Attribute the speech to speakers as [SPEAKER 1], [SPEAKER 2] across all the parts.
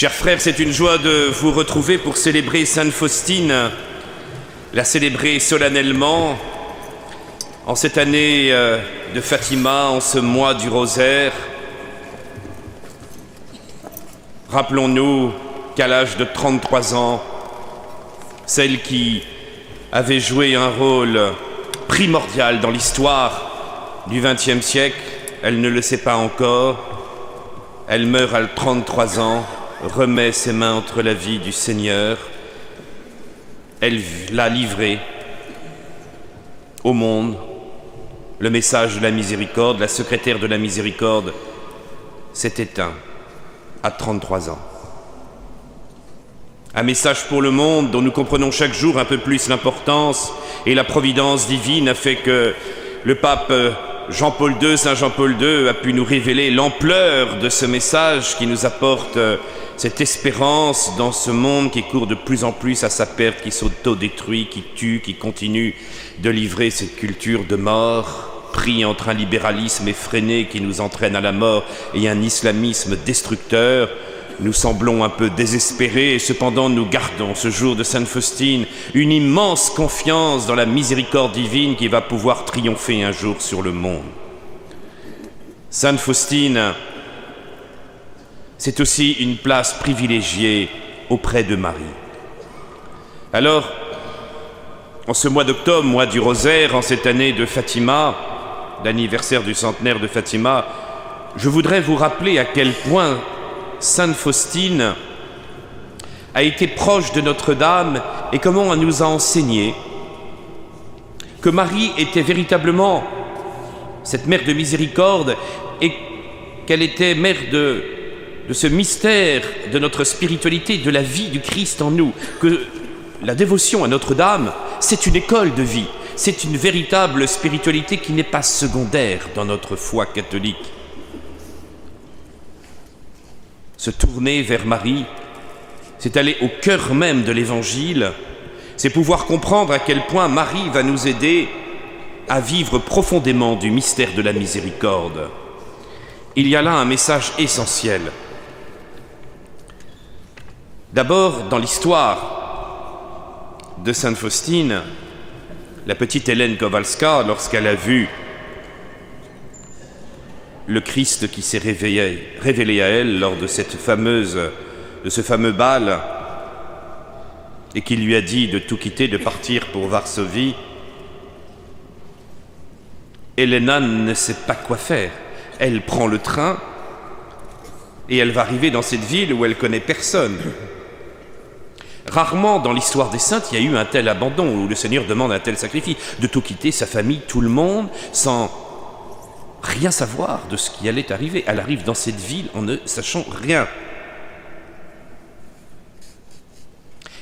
[SPEAKER 1] Chers frères, c'est une joie de vous retrouver pour célébrer Sainte Faustine, la célébrer solennellement en cette année de Fatima, en ce mois du rosaire. Rappelons-nous qu'à l'âge de 33 ans, celle qui avait joué un rôle primordial dans l'histoire du XXe siècle, elle ne le sait pas encore, elle meurt à 33 ans, remet ses mains entre la vie du Seigneur. Elle l'a livré au monde, le message de la miséricorde. La secrétaire de la miséricorde s'est éteinte à 33 ans. Un message pour le monde dont nous comprenons chaque jour un peu plus l'importance, et la providence divine a fait que le pape Jean-Paul II, Saint Jean-Paul II, a pu nous révéler l'ampleur de ce message qui nous apporte cette espérance dans ce monde qui court de plus en plus à sa perte, qui s'auto-détruit, qui tue, qui continue de livrer cette culture de mort, pris entre un libéralisme effréné qui nous entraîne à la mort et un islamisme destructeur. Nous semblons un peu désespérés et cependant nous gardons ce jour de Sainte Faustine une immense confiance dans la miséricorde divine qui va pouvoir triompher un jour sur le monde. Sainte Faustine, c'est aussi une place privilégiée auprès de Marie. Alors, en ce mois d'octobre, mois du rosaire, en cette année de Fatima, l'anniversaire du centenaire de Fatima, je voudrais vous rappeler à quel point Sainte Faustine a été proche de Notre-Dame et comment elle nous a enseigné que Marie était véritablement cette mère de miséricorde et qu'elle était mère de ce mystère de notre spiritualité, de la vie du Christ en nous, que la dévotion à Notre-Dame, c'est une école de vie, c'est une véritable spiritualité qui n'est pas secondaire dans notre foi catholique. Se tourner vers Marie, c'est aller au cœur même de l'Évangile, c'est pouvoir comprendre à quel point Marie va nous aider à vivre profondément du mystère de la miséricorde. Il y a là un message essentiel. D'abord, dans l'histoire de Sainte Faustine, la petite Hélène Kowalska, lorsqu'elle a vu le Christ qui s'est révélé à elle lors de ce fameux bal, et qui lui a dit de tout quitter, de partir pour Varsovie, Helena ne sait pas quoi faire. Elle prend le train et elle va arriver dans cette ville où elle connaît personne. Rarement dans l'histoire des saintes, il y a eu un tel abandon où le Seigneur demande un tel sacrifice, de tout quitter, sa famille, tout le monde, sans rien savoir de ce qui allait arriver. Elle arrive dans cette ville en ne sachant rien.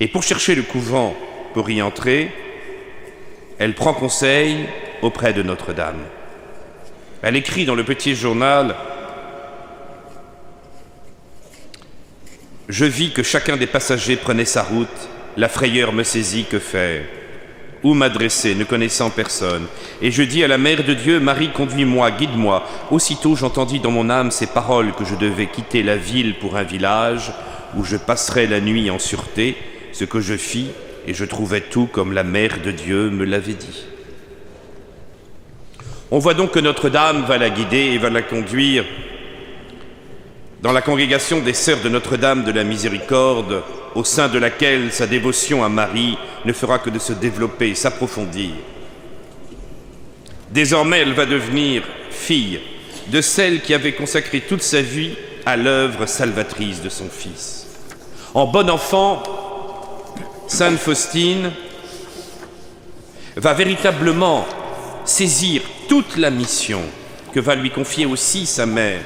[SPEAKER 1] Et pour chercher le couvent, pour y entrer, elle prend conseil auprès de Notre-Dame. Elle écrit dans le petit journal: « Je vis que chacun des passagers prenait sa route, la frayeur me saisit, que faire ? Où m'adresser, ne connaissant personne ? Et je dis à la Mère de Dieu, Marie, conduis-moi, guide-moi. Aussitôt j'entendis dans mon âme ces paroles que je devais quitter la ville pour un village où je passerais la nuit en sûreté, ce que je fis, et je trouvais tout comme la Mère de Dieu me l'avait dit. » On voit donc que Notre-Dame va la guider et va la conduire dans la congrégation des Sœurs de Notre-Dame de la Miséricorde, au sein de laquelle sa dévotion à Marie ne fera que de se développer, s'approfondir. Désormais, elle va devenir fille de celle qui avait consacré toute sa vie à l'œuvre salvatrice de son Fils. En bonne enfant, Sainte Faustine va véritablement saisir toute la mission que va lui confier aussi sa mère,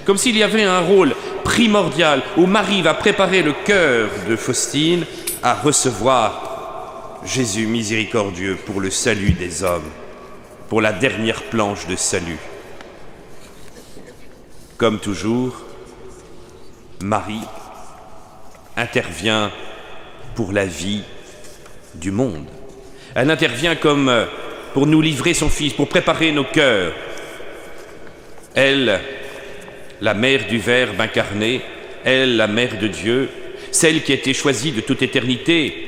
[SPEAKER 1] comme s'il y avait un rôle primordial où Marie va préparer le cœur de Faustine à recevoir Jésus miséricordieux pour le salut des hommes, pour la dernière planche de salut. Comme toujours, Marie intervient pour la vie du monde. Elle intervient comme pour nous livrer son Fils, pour préparer nos cœurs. Elle, la mère du Verbe incarné, elle, la mère de Dieu, celle qui a été choisie de toute éternité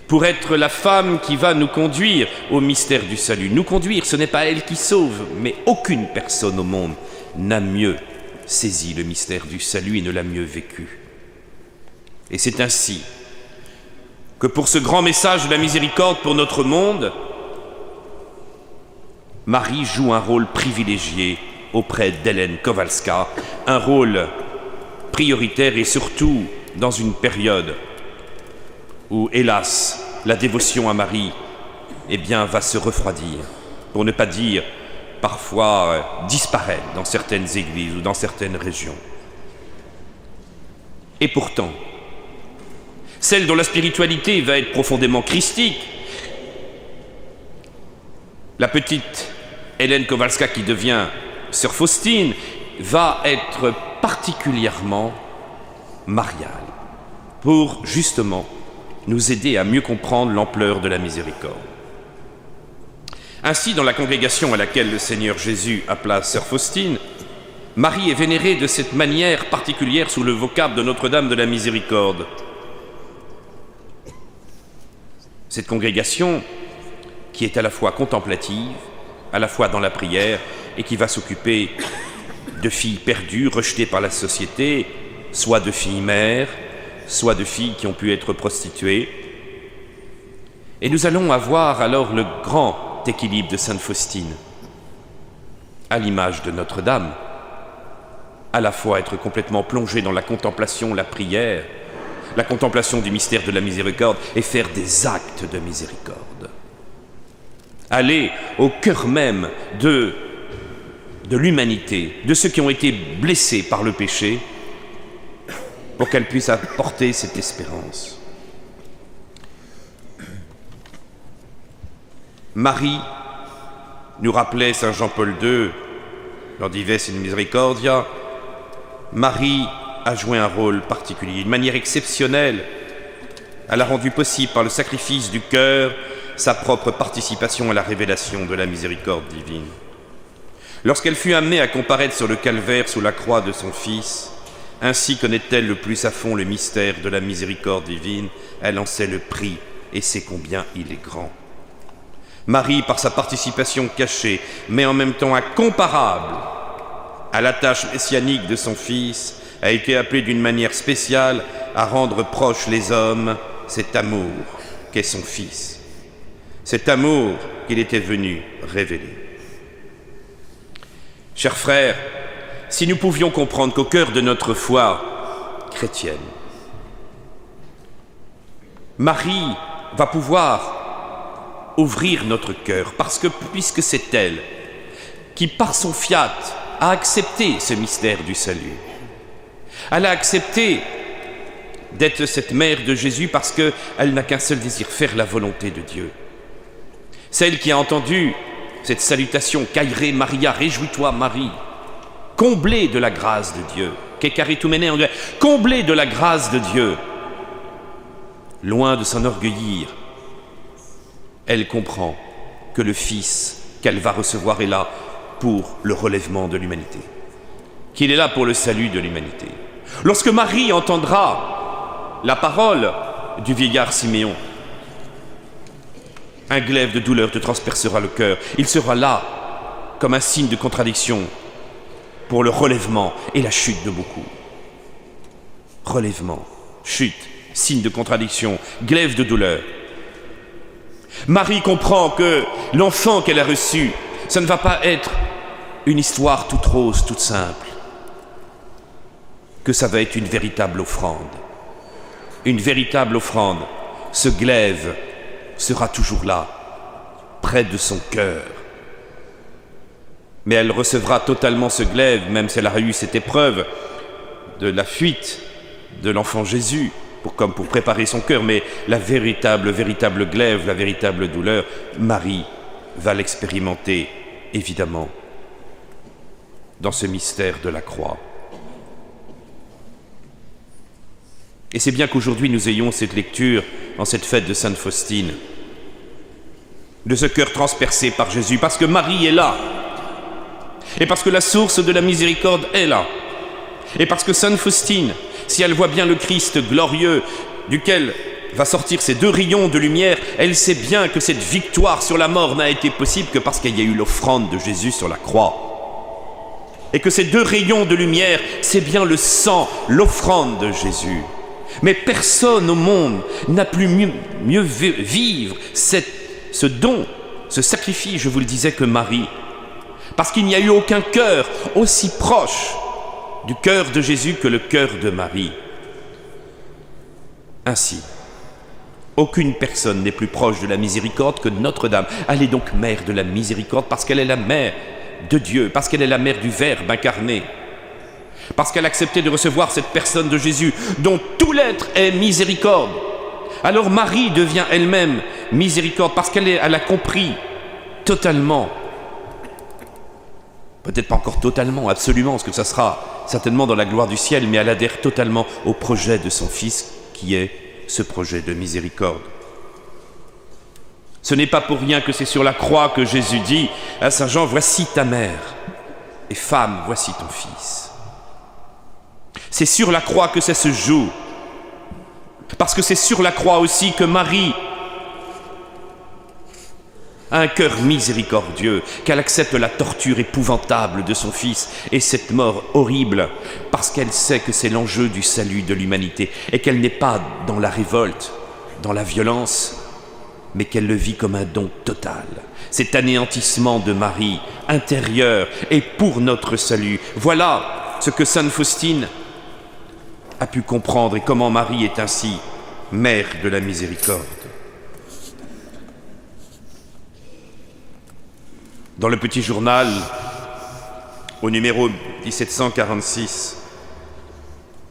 [SPEAKER 1] pour être la femme qui va nous conduire au mystère du salut. Nous conduire, ce n'est pas elle qui sauve, mais aucune personne au monde n'a mieux saisi le mystère du salut et ne l'a mieux vécu. Et c'est ainsi que pour ce grand message de la miséricorde pour notre monde, Marie joue un rôle privilégié auprès d'Hélène Kowalska, un rôle prioritaire et surtout dans une période où, hélas, la dévotion à Marie va se refroidir, pour ne pas dire parfois disparaître dans certaines églises ou dans certaines régions. Et pourtant, celle dont la spiritualité va être profondément christique, la petite Hélène Kowalska qui devient sœur Faustine, va être particulièrement mariale, pour justement nous aider à mieux comprendre l'ampleur de la miséricorde. Ainsi, dans la congrégation à laquelle le Seigneur Jésus appela sœur Faustine, Marie est vénérée de cette manière particulière sous le vocable de Notre-Dame de la Miséricorde. Cette congrégation qui est à la fois contemplative, à la fois dans la prière, et qui va s'occuper de filles perdues, rejetées par la société, soit de filles mères, soit de filles qui ont pu être prostituées. Et nous allons avoir alors le grand équilibre de Sainte Faustine, à l'image de Notre-Dame, à la fois être complètement plongé dans la contemplation, la prière, la contemplation du mystère de la miséricorde et faire des actes de miséricorde. Aller au cœur même de l'humanité, de ceux qui ont été blessés par le péché, pour qu'elle puisse apporter cette espérance. Marie, nous rappelait saint Jean-Paul II, dans Dives in Misericordia, Marie a joué un rôle particulier, d'une manière exceptionnelle. Elle a rendu possible par le sacrifice du cœur sa propre participation à la révélation de la miséricorde divine. Lorsqu'elle fut amenée à comparaître sur le calvaire sous la croix de son Fils, ainsi connaît-elle le plus à fond le mystère de la miséricorde divine, elle en sait le prix et sait combien il est grand. Marie, par sa participation cachée, mais en même temps incomparable à la tâche messianique de son Fils, a été appelée d'une manière spéciale à rendre proches les hommes cet amour qu'est son Fils, cet amour qu'il était venu révéler. Chers frères, si nous pouvions comprendre qu'au cœur de notre foi chrétienne, Marie va pouvoir ouvrir notre cœur, parce que puisque c'est elle qui, par son fiat, a accepté ce mystère du salut. Elle a accepté d'être cette mère de Jésus parce qu'elle n'a qu'un seul désir, faire la volonté de Dieu. Celle qui a entendu cette salutation, Kairé Maria, réjouis-toi Marie, comblée de la grâce de Dieu, Kekaritumene en grec, comblée de la grâce de Dieu, loin de s'enorgueillir, elle comprend que le Fils qu'elle va recevoir est là pour le relèvement de l'humanité, qu'il est là pour le salut de l'humanité. Lorsque Marie entendra la parole du vieillard Siméon, un glaive de douleur te transpercera le cœur. Il sera là comme un signe de contradiction pour le relèvement et la chute de beaucoup. Relèvement, chute, signe de contradiction, glaive de douleur. Marie comprend que l'enfant qu'elle a reçu, ça ne va pas être une histoire toute rose, toute simple, que ça va être une véritable offrande. Une véritable offrande. Ce glaive sera toujours là, près de son cœur. Mais elle recevra totalement ce glaive, même si elle a eu cette épreuve de la fuite de l'enfant Jésus, comme pour préparer son cœur, mais la véritable glaive, la véritable douleur, Marie va l'expérimenter, évidemment, dans ce mystère de la croix. Et c'est bien qu'aujourd'hui nous ayons cette lecture en cette fête de Sainte Faustine, de ce cœur transpercé par Jésus, parce que Marie est là, et parce que la source de la miséricorde est là, Et parce que Sainte Faustine, si elle voit bien le Christ glorieux, duquel va sortir ces deux rayons de lumière, elle sait bien que cette victoire sur la mort n'a été possible que parce qu'il y a eu l'offrande de Jésus sur la croix. Et que ces deux rayons de lumière, c'est bien le sang, l'offrande de Jésus. Mais personne au monde n'a pu mieux vivre ce don, ce sacrifice, je vous le disais, que Marie. Parce qu'il n'y a eu aucun cœur aussi proche du cœur de Jésus que le cœur de Marie. Ainsi, aucune personne n'est plus proche de la miséricorde que Notre-Dame. Elle est donc mère de la miséricorde parce qu'elle est la mère de Dieu, parce qu'elle est la mère du Verbe incarné, parce qu'elle a accepté de recevoir cette personne de Jésus dont tout l'être est miséricorde. Alors Marie devient elle-même miséricorde parce qu'elle a compris totalement, peut-être pas encore totalement, absolument, parce que ça sera certainement dans la gloire du ciel, mais elle adhère totalement au projet de son Fils qui est ce projet de miséricorde. Ce n'est pas pour rien que c'est sur la croix que Jésus dit à Saint Jean, « Voici ta mère, et femme, voici ton fils. » C'est sur la croix que ça se joue, parce que c'est sur la croix aussi que Marie a un cœur miséricordieux, qu'elle accepte la torture épouvantable de son fils et cette mort horrible, parce qu'elle sait que c'est l'enjeu du salut de l'humanité, et qu'elle n'est pas dans la révolte, dans la violence, mais qu'elle le vit comme un don total. Cet anéantissement de Marie, intérieur et pour notre salut. Voilà ce que Sainte Faustine a pu comprendre et comment Marie est ainsi mère de la miséricorde. Dans le petit journal, au numéro 1746,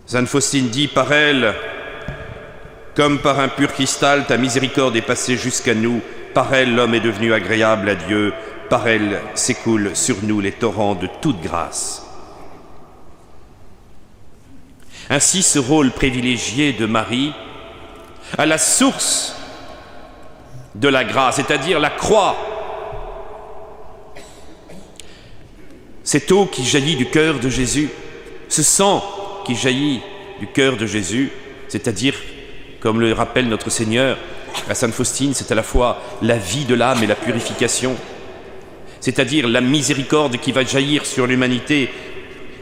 [SPEAKER 1] Sainte Faustine dit par elle, « Comme par un pur cristal, ta miséricorde est passée jusqu'à nous. Par elle, l'homme est devenu agréable à Dieu. Par elle s'écoulent sur nous les torrents de toute grâce. » Ainsi, ce rôle privilégié de Marie à la source de la grâce, c'est-à-dire la croix, cette eau qui jaillit du cœur de Jésus, ce sang qui jaillit du cœur de Jésus, c'est-à-dire, comme le rappelle notre Seigneur à Sainte Faustine, c'est à la fois la vie de l'âme et la purification, c'est-à-dire la miséricorde qui va jaillir sur l'humanité.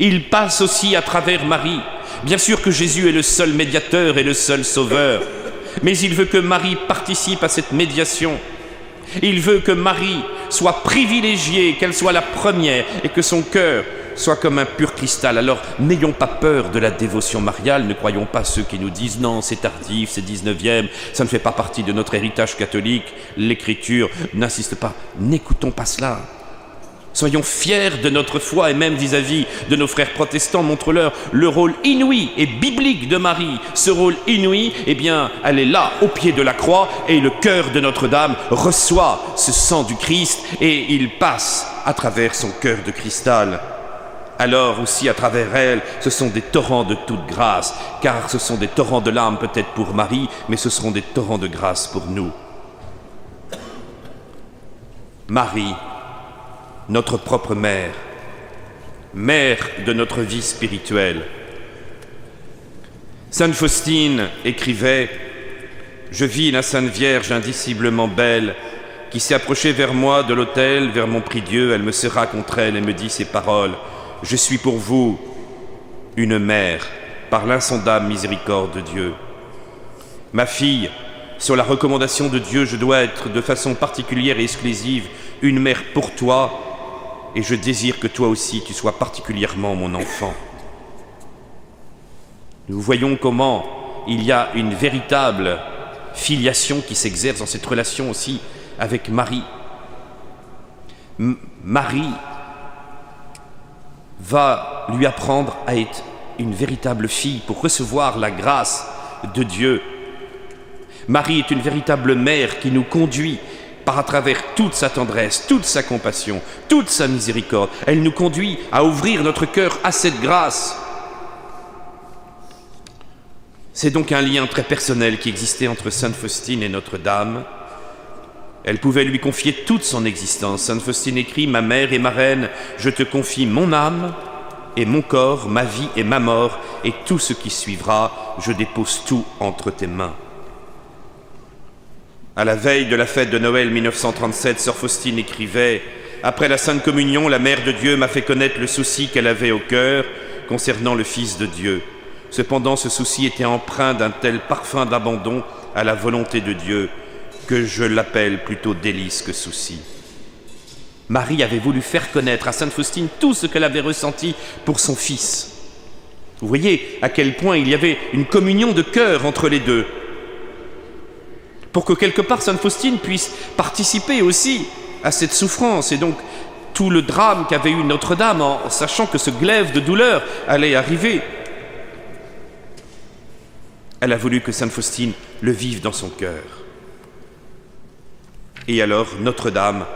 [SPEAKER 1] Il passe aussi à travers Marie. Bien sûr que Jésus est le seul médiateur et le seul sauveur, mais il veut que Marie participe à cette médiation. Il veut que Marie soit privilégiée, qu'elle soit la première et que son cœur soit comme un pur cristal. Alors n'ayons pas peur de la dévotion mariale, ne croyons pas ceux qui nous disent non, c'est tardif, c'est 19e, ça ne fait pas partie de notre héritage catholique, l'Écriture n'insiste pas. N'écoutons pas cela. Soyons fiers de notre foi et même vis-à-vis de nos frères protestants, montre-leur le rôle inouï et biblique de Marie. Ce rôle inouï, eh bien, elle est là, au pied de la croix, et le cœur de Notre-Dame reçoit ce sang du Christ et il passe à travers son cœur de cristal. Alors aussi à travers elle, ce sont des torrents de toute grâce, car ce sont des torrents de larmes peut-être pour Marie, mais ce seront des torrents de grâce pour nous. Marie, notre propre mère, mère de notre vie spirituelle. Sainte Faustine écrivait « Je vis la Sainte Vierge indiciblement belle, qui s'est approchée vers moi de l'autel, vers mon prie-Dieu, elle me serra contre elle et me dit ces paroles. Je suis pour vous une mère, par l'insondable miséricorde de Dieu. Ma fille, sur la recommandation de Dieu, je dois être de façon particulière et exclusive une mère pour toi, et je désire que toi aussi tu sois particulièrement mon enfant. » Nous voyons comment il y a une véritable filiation qui s'exerce dans cette relation aussi avec Marie. Marie va lui apprendre à être une véritable fille pour recevoir la grâce de Dieu. Marie est une véritable mère qui nous conduit par à travers toute sa tendresse, toute sa compassion, toute sa miséricorde. Elle nous conduit à ouvrir notre cœur à cette grâce. C'est donc un lien très personnel qui existait entre Sainte Faustine et Notre-Dame. Elle pouvait lui confier toute son existence. Sainte Faustine écrit « Ma mère et ma reine, je te confie mon âme et mon corps, ma vie et ma mort, et tout ce qui suivra, je dépose tout entre tes mains. » À la veille de la fête de Noël 1937, sœur Faustine écrivait « Après la Sainte Communion, la Mère de Dieu m'a fait connaître le souci qu'elle avait au cœur concernant le Fils de Dieu. Cependant, ce souci était empreint d'un tel parfum d'abandon à la volonté de Dieu que je l'appelle plutôt délice que souci. » Marie avait voulu faire connaître à Sainte Faustine tout ce qu'elle avait ressenti pour son fils. Vous voyez à quel point il y avait une communion de cœur entre les deux. Pour que quelque part Sainte Faustine puisse participer aussi à cette souffrance et donc tout le drame qu'avait eu Notre-Dame en sachant que ce glaive de douleur allait arriver. Elle a voulu que Sainte Faustine le vive dans son cœur. Et alors Notre-Dame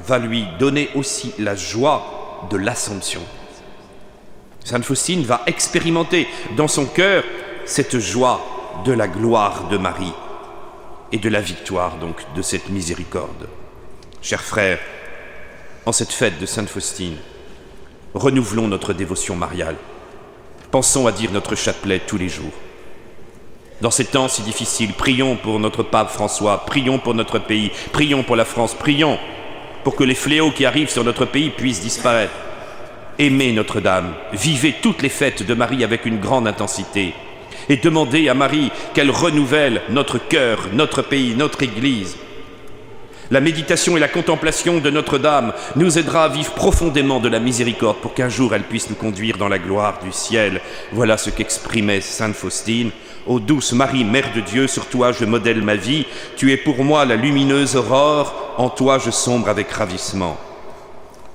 [SPEAKER 1] va lui donner aussi la joie de l'Assomption. Sainte Faustine va expérimenter dans son cœur cette joie de la gloire de Marie et de la victoire donc de cette miséricorde. Chers frères, en cette fête de Sainte Faustine, renouvelons notre dévotion mariale. Pensons à dire notre chapelet tous les jours. Dans ces temps si difficiles, prions pour notre pape François, prions pour notre pays, prions pour la France, prions pour que les fléaux qui arrivent sur notre pays puissent disparaître. Aimez Notre-Dame, vivez toutes les fêtes de Marie avec une grande intensité et demandez à Marie qu'elle renouvelle notre cœur, notre pays, notre Église. La méditation et la contemplation de Notre-Dame nous aidera à vivre profondément de la miséricorde pour qu'un jour elle puisse nous conduire dans la gloire du ciel. Voilà ce qu'exprimait Sainte Faustine. Ô douce Marie, Mère de Dieu, sur toi je modèle ma vie. Tu es pour moi la lumineuse aurore, en toi je sombre avec ravissement.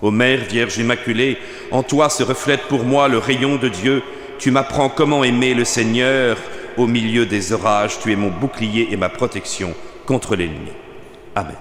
[SPEAKER 1] Ô Mère Vierge Immaculée, en toi se reflète pour moi le rayon de Dieu. Tu m'apprends comment aimer le Seigneur. Au milieu des orages, tu es mon bouclier et ma protection contre l'ennemi. Amen.